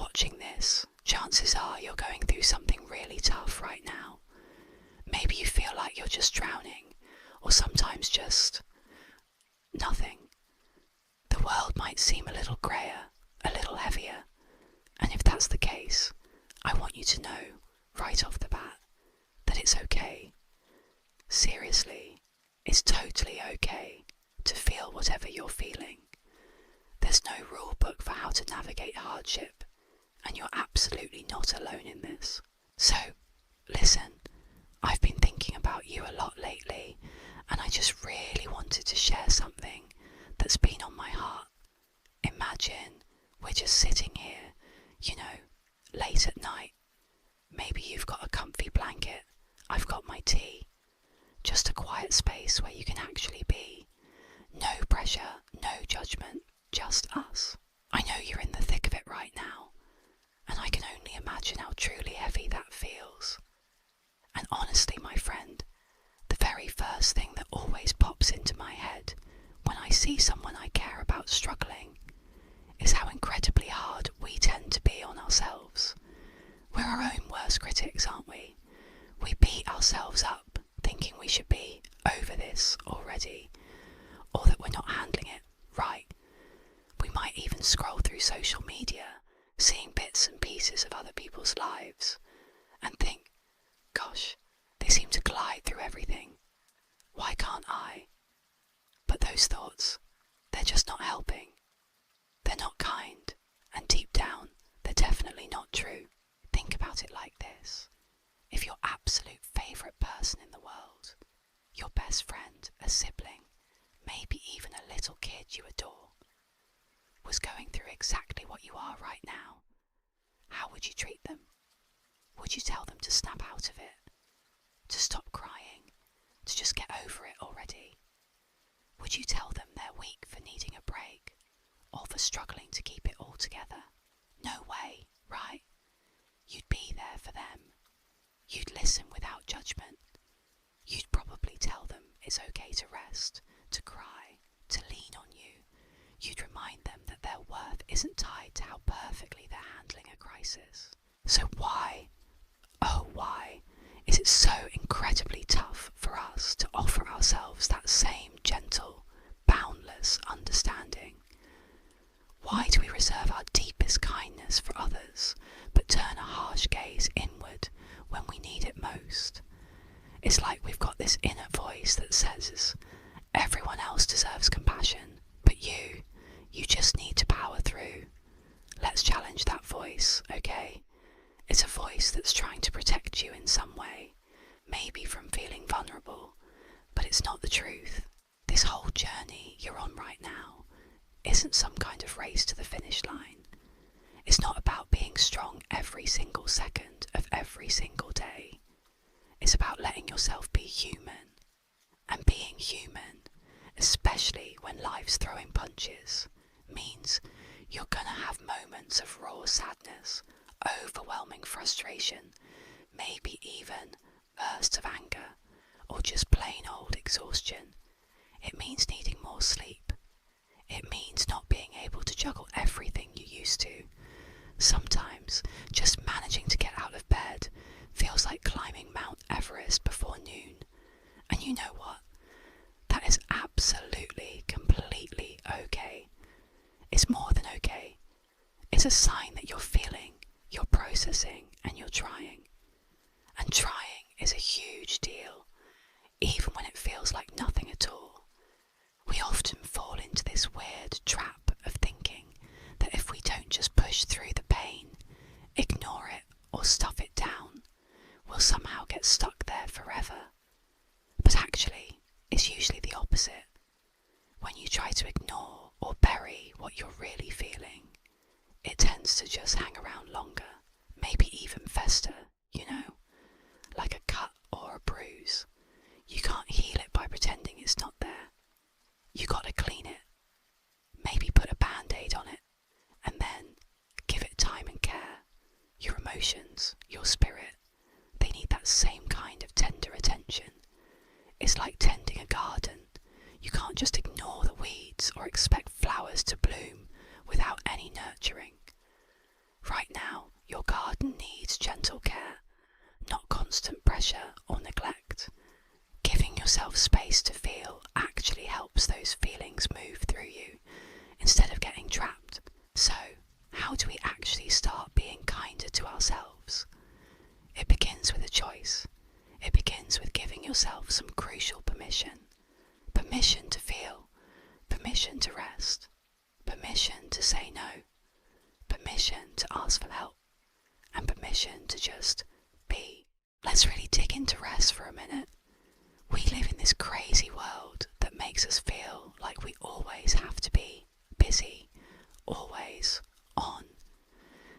watching this, chances are you're going through something really tough right now. Maybe you feel like you're just drowning, or sometimes just nothing. The world might seem a little greyer, a little heavier, and if that's the case, I want you to know, right off the bat, that it's okay. Seriously, it's totally okay to feel whatever you're feeling. There's no rule book for how to navigate hardship, and you're absolutely not alone in this. So, listen, I've been thinking about you a lot lately, and I just really wanted to share something that's been on my heart. Imagine we're just sitting here, late at night. Maybe you've got a comfy blanket, I've got my tea. Just a quiet space where you can actually be. No pressure, no judgment, just us. I know you're in the thick of it right now, and I can only imagine how truly heavy that feels. And honestly, my friend, the very first thing that always pops into my head when I see someone I care about struggling is how incredibly hard we tend to be on ourselves. We're our own worst critics, aren't we? We beat ourselves up, thinking we should be over this already, or that we're not handling it right. We might even scroll through social media, seeing bits and pieces of other people's lives, and think, gosh, they seem to glide through everything. Why can't I? But those thoughts, they're just not helping. They're not kind, and deep down, they're definitely not true. Think about it like this. If your absolute favourite person in the world, your best friend, a sibling, maybe even a little kid you adore, was going through exactly what you are right now, how would you treat them? Would you tell them to snap out of it? To stop crying? To just get over it already? Would you tell them they're weak for needing a break? Or for struggling to keep it all together? No way, right? You'd be there for them. You'd listen without judgment. You'd probably tell them it's okay to rest, to cry, to lean on you. You'd remind them that their worth isn't tied to how perfectly they're handling a crisis. So why, oh why, is it so incredibly tough for us to offer ourselves that same gentle, boundless understanding? Why do we reserve our deepest kindness for others, but turn a harsh gaze inward when we need it most? It's like we've got this inner voice that says, everyone else deserves compassion, but you just need to power through. Let's challenge that voice, okay? It's a voice that's trying to protect you in some way, maybe from feeling vulnerable, but it's not the truth. This whole journey you're on right now isn't some kind of race to the finish line. It's not about being strong every single second of every single day. It's about letting yourself be human. And being human, especially when life's throwing punches, means you're gonna have moments of raw sadness, overwhelming frustration, maybe even bursts of anger, or just plain old exhaustion. It means needing more sleep. It means not being able to juggle everything you used to. Sometimes just managing to get out of bed feels like climbing Mount Everest before noon. And you know what? That is absolutely, completely okay. It's more than okay. It's a sign that you're feeling, you're processing, and you're trying. And trying is a huge deal, even when it feels like nothing at all. We often fall into this weird trap of thinking that if we don't just push through the pain, ignore it, or stuff it down, we'll somehow get stuck there forever. But actually, it's usually the opposite. When you try to ignore or bury what you're really feeling, it tends to just hang around longer, maybe even fester, like a cut or a bruise. You can't heal it by pretending it's not there. You gotta clean it, maybe put a band-aid on it, and then give it time and care. Your emotions, your spirit, they need that same kind of tender attention. It's like tending a garden. You can't just ignore the weeds or expect flowers to bloom without any nurturing. Right now, permission to ask for help and permission to just be. Let's really dig into rest for a minute. We live in this crazy world that makes us feel like we always have to be busy, always on.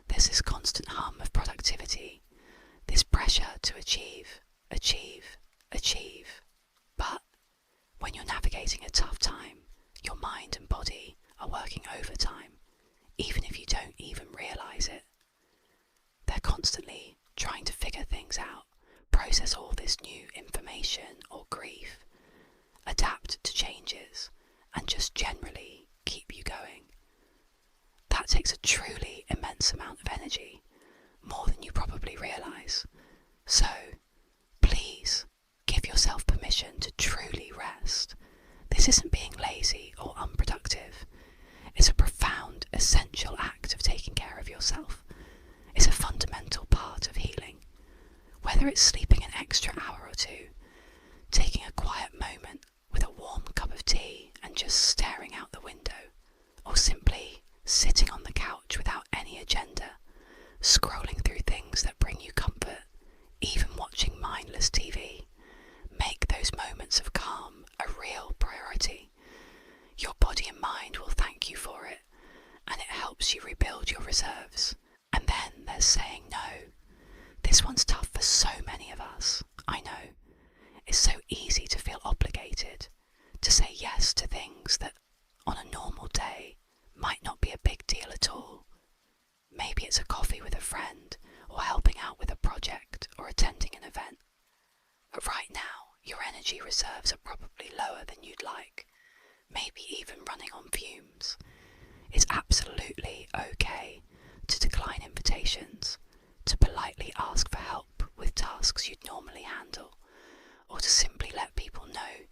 There's this constant hum of productivity, this pressure to achieve. But when you're navigating a tough time, your mind and body are working overtime, even if you don't even realise it. They're constantly trying to figure things out, process all this new information or grief, adapt to changes, and just generally keep you going. That takes a truly immense amount of energy, more than you probably realise. So, please, give yourself permission to truly rest. This isn't being lazy or unproductive. It's a profound, essential act of taking care of yourself. It's a fundamental part of healing. Whether it's sleeping an extra hour or two, taking a quiet moment with a warm cup of tea and just staring out the window, or simply sitting on the couch without any agenda, scrolling through things that bring you comfort, even watching mindless TV, make those moments of calm a real priority. Your body and mind will thank you for it, and it helps you rebuild your reserves. And then there's saying no. This one's tough for so many of us, I know. It's so easy to feel obligated, to say yes to things that on a normal day might not be a big deal at all. Maybe it's a coffee with a friend, or helping out with a project, or attending an event. But right now, your energy reserves are probably lower than you'd like, maybe even running on fumes. It's absolutely okay to decline invitations, to politely ask for help with tasks you'd normally handle, or to simply let people know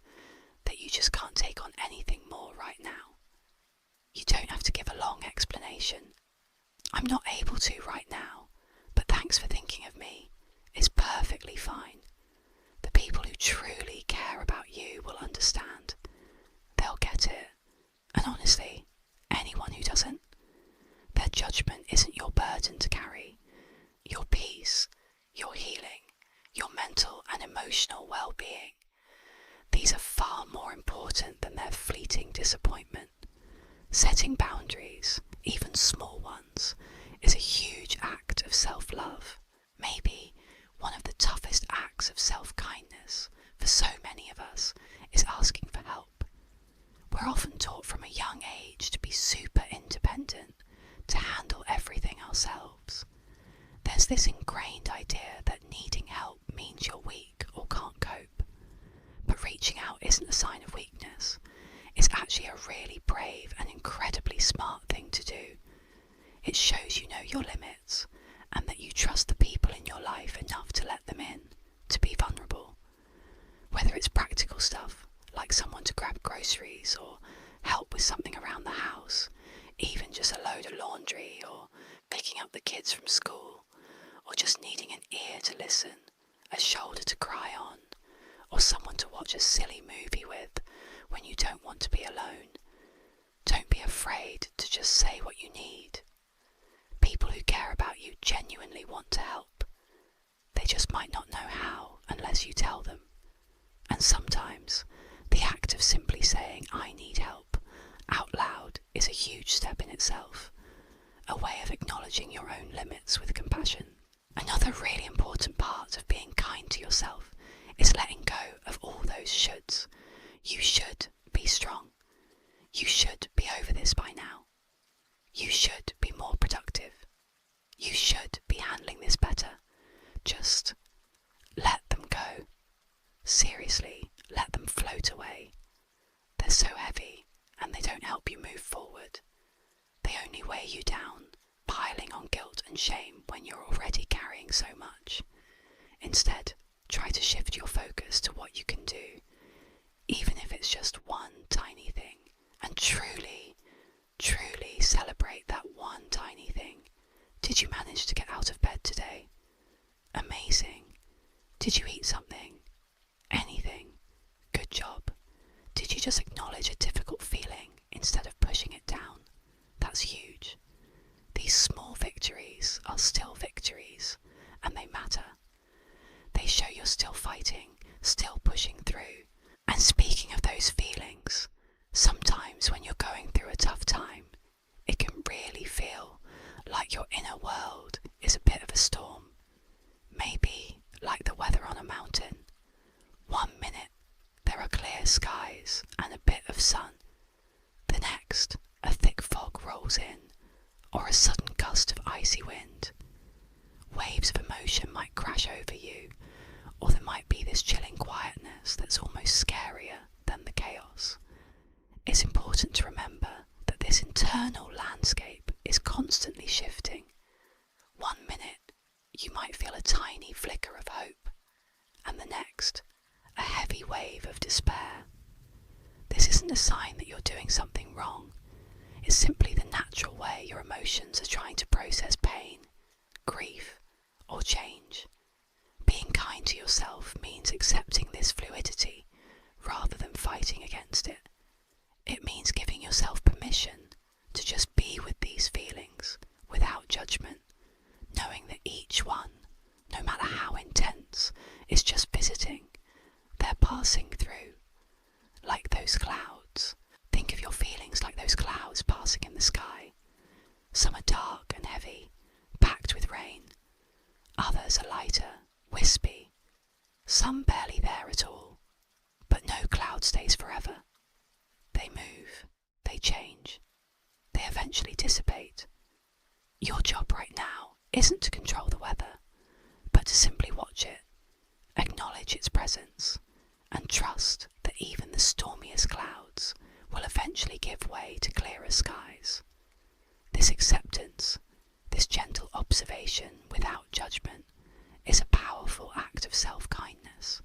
that you just can't take on anything more right now. You don't have to give a long explanation. I'm not able to right now, but thanks for thinking of me. It's perfectly fine. The people who truly care about you will understand. They'll get it. And honestly, anyone who doesn't, their judgment isn't your burden to carry. Your peace, your healing, your mental and emotional well-being. These are far more important than their fleeting disappointment. Setting boundaries, even small ones, is a huge act of self-love. Maybe one of the toughest acts of self-kindness for so many of us is asking for help. We're often taught from a young age to be super independent, to handle everything ourselves. There's this ingrained idea that needing help means you're weak or can't cope. But reaching out isn't a sign of weakness. It's actually a really brave and incredibly smart thing to do. It shows you know your limits, and that you trust the people in your life enough to let them in, to be vulnerable. Whether it's practical stuff, like someone to grab groceries, or help with something around the house, even just a load of laundry, or picking up the kids from school, or just needing an ear to listen, a shoulder to cry on, or someone to watch a silly movie with when you don't want to be alone. Don't be afraid to just say what you need. People who care about you genuinely want to help. They just might not know how unless you tell them. And sometimes the act of simply saying, "I need help," out loud is a huge step in itself, a way of acknowledging your own limits with compassion. Another really important part of being kind to yourself is letting go of all those shoulds. You should be strong. You should be over this by now. You should be more productive. You should be handling this better. Just let them go. Seriously, let them float away. They're so heavy and they don't help you move forward. They only weigh you down, piling on guilt and shame when you're already carrying so much. Instead, try to shift your focus to what you can do, even if it's just one tiny thing, and truly celebrate that one tiny thing. Did you manage to get out of bed today? Amazing. Did you eat something? Anything? Good job. Did you just acknowledge a difficult feeling instead of pushing it down? That's huge. These small are still victories, and they matter. They show you're still fighting, still pushing through. And speaking of those feelings, sometimes when you're going through a tough time, it can really feel like your inner world is a bit of a storm. Maybe like the weather on a mountain. One minute there are clear skies and a bit of sun. The next, a thick fog rolls in, or a sudden gust of icy wind. Waves of emotion might crash over you, or there might be this chilling quietness that's almost scarier than the chaos. It's important to remember that this internal landscape is constantly shifting. One minute, you might feel a tiny flicker of hope, and the next, a heavy wave of despair. This isn't a sign that you're doing something wrong. It's simply the natural way your emotions are trying to process pain, grief, or change. Being kind to yourself means accepting this fluidity rather than fighting against it. It means giving yourself permission to just be with these feelings without judgment, knowing that each one, no matter how intense, is just visiting. They're passing through, like those clouds. Think of your feelings like those clouds passing in the sky. Some are dark and heavy, packed with rain. Others are lighter, wispy. Some barely there at all. But no cloud stays forever. They move, they change, they eventually dissipate. Your job right now isn't to control the weather, but to simply watch it, acknowledge its presence, and trust that even the stormiest clouds will eventually give way to clearer skies. This acceptance, this gentle observation without judgment, is a powerful act of self-kindness.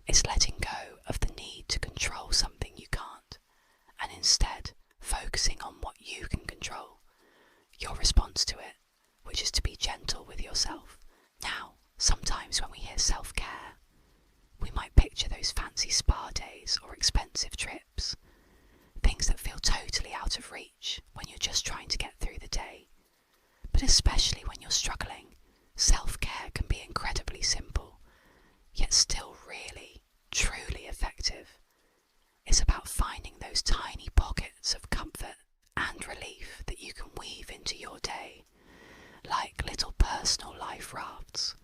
It's letting go of the need to control something you can't, and instead focusing on what you can control, your response to it, which is to be gentle with yourself. Now, sometimes when we hear self-care, we might picture those fancy spa days or expensive trips, things that feel totally out of reach when you're just trying to get through the day. But especially when you're struggling, self-care can be incredibly simple, yet still really, truly effective. It's about finding those tiny pockets of comfort and relief that you can weave into your day, like little personal life rafts.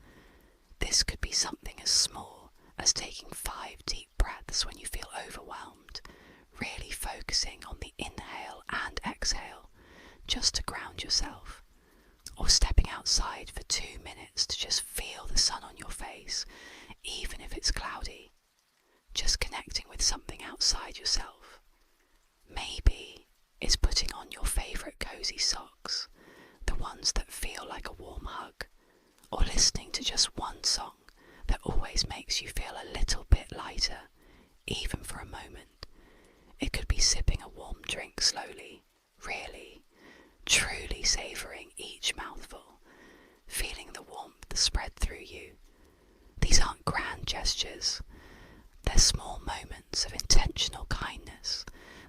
This could be something as small as taking 5 deep breaths when you feel overwhelmed, really focusing on the inhale and exhale just to ground yourself, or stepping outside for 2 minutes to just feel the sun on your face, even if it's cloudy, just connecting with something outside yourself. Maybe it's putting on your favourite cozy socks, the ones that feel like a warm hug, or listening to just one song that always makes you feel a little bit lighter, even for a moment. It could be sipping a warm drink slowly, really, truly savouring each mouthful, feeling the warmth spread through you. These aren't grand gestures. They're small moments of intentional kindness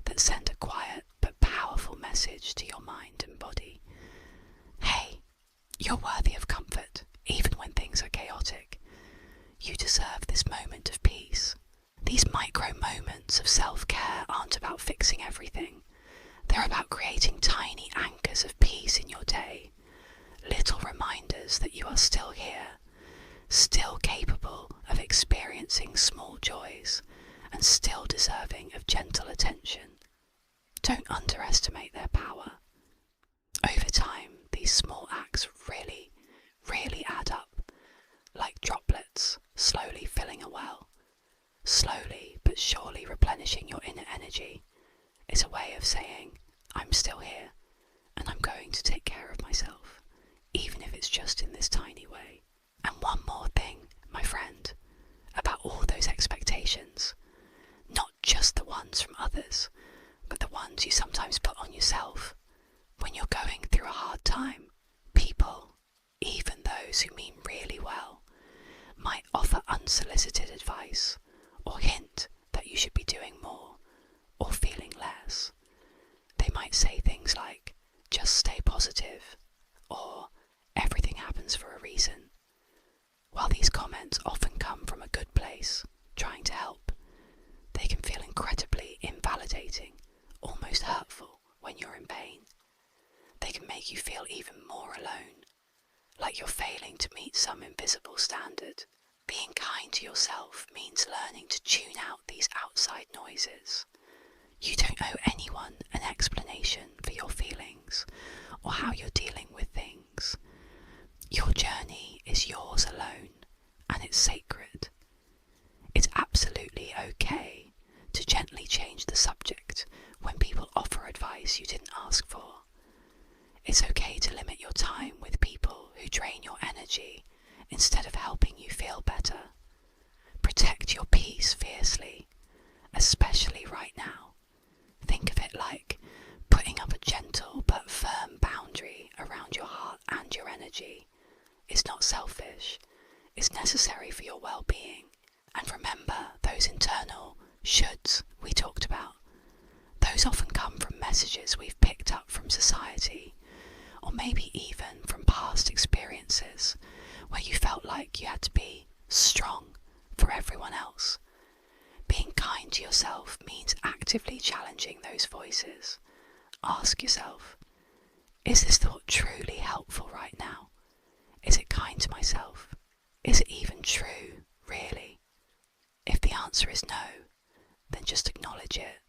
that send a quiet but powerful message to your mind and body. Hey, you're worthy of comfort, even when things are chaotic. You deserve this moment of peace. These micro moments of self-care aren't about fixing everything. They're about creating tiny anchors of peace in your day, little reminders that you are still here, still capable of experiencing small joys, and still deserving of gentle attention. Don't underestimate their power. Over time, these small acts really, really add up, like droplets slowly filling a well. Slowly but surely replenishing your inner energy is a way of saying, I'm still here, and I'm going to take care of myself, even if it's just in this tiny way. And one more thing, my friend, about all those expectations, not just the ones from others, but the ones you sometimes put on yourself. When you're going through a hard time, people, even those who mean really well, might offer unsolicited advice or hint that you should be doing more or feeling less. They might say things like, just stay positive, or everything happens for a reason. While these comments often come from a good place, trying to help, they can feel incredibly invalidating, almost hurtful when you're in pain. They can make you feel even more alone, like you're failing to meet some invisible standard. Being kind to yourself means learning to tune out these outside noises. You don't owe anyone an explanation for your feelings or how you're dealing with things. Your journey is yours alone, and it's sacred. It's absolutely okay to gently change the subject when people offer advice you didn't ask for. It's okay to limit your time with people who drain your energy instead of helping you feel better. Protect your peace fiercely, especially right now. Think of it like putting up a gentle but firm boundary around your heart and your energy. It's not selfish, it's necessary for your well-being. And remember those internal shoulds we talked about. Those often come from messages we've picked up from society, or maybe even from past experiences where you felt like you had to be strong for everyone else. Being kind to yourself means actively challenging those voices. Ask yourself, is this thought truly helpful right now? Is it kind to myself? Is it even true, really? If the answer is no, then just acknowledge it.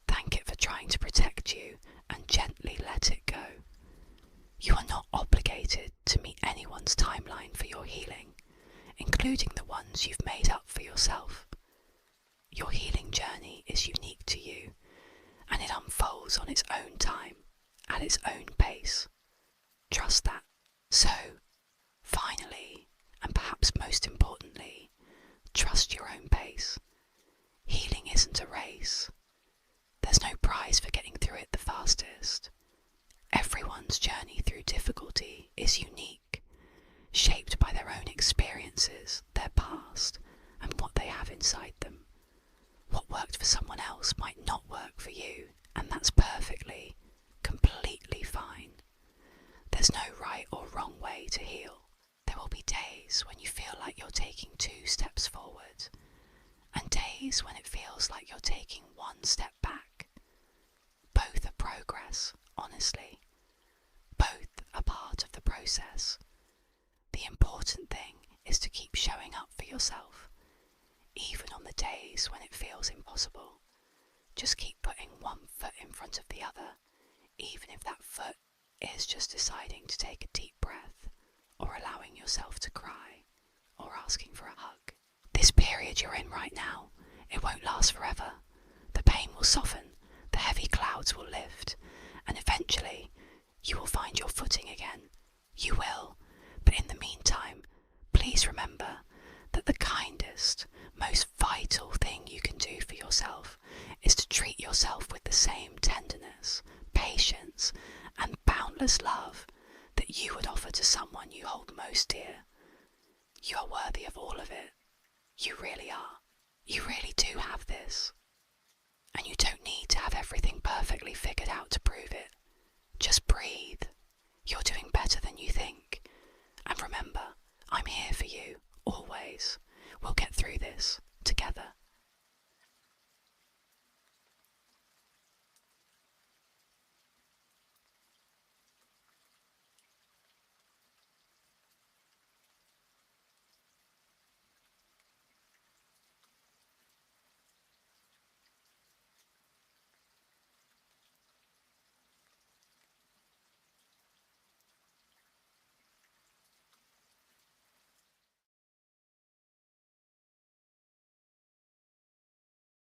Thank it for trying to protect you and gently let it go. You are not obligated to meet anyone's timeline for your healing, including the ones you've made up for yourself. Your healing journey is unique to you, and it unfolds on its own time, at its own pace. Trust that. So, finally, and perhaps most importantly, trust your own pace. Healing isn't a race. There's no prize for getting through it the fastest. Everyone's journey through difficulty is unique, shaped by their own experiences, their past, and what they have inside them. What worked for someone else might not work for you, and that's perfectly, completely fine. There's no right or wrong way to heal. There will be days when you feel like you're taking 2 steps forward, and days when it feels like you're taking 1 step back. Both are progress, honestly. Both are part of the process. The important thing is to keep showing up for yourself, even on the days when it feels impossible. Just keep putting 1 foot in front of the other, even if that foot is just deciding to take a deep breath, or allowing yourself to cry, or asking for a hug. This period you're in right now, it won't last forever. The pain will soften, the heavy clouds will lift, and eventually you will find your footing again. You will, but in the meantime, please remember that the kindest, most vital thing you can do for yourself is to treat yourself with the same tenderness, patience, and boundless love that you would offer to someone you hold most dear. You are worthy of all of it. You really are. You really do have this. And you don't need to have everything perfectly figured out to prove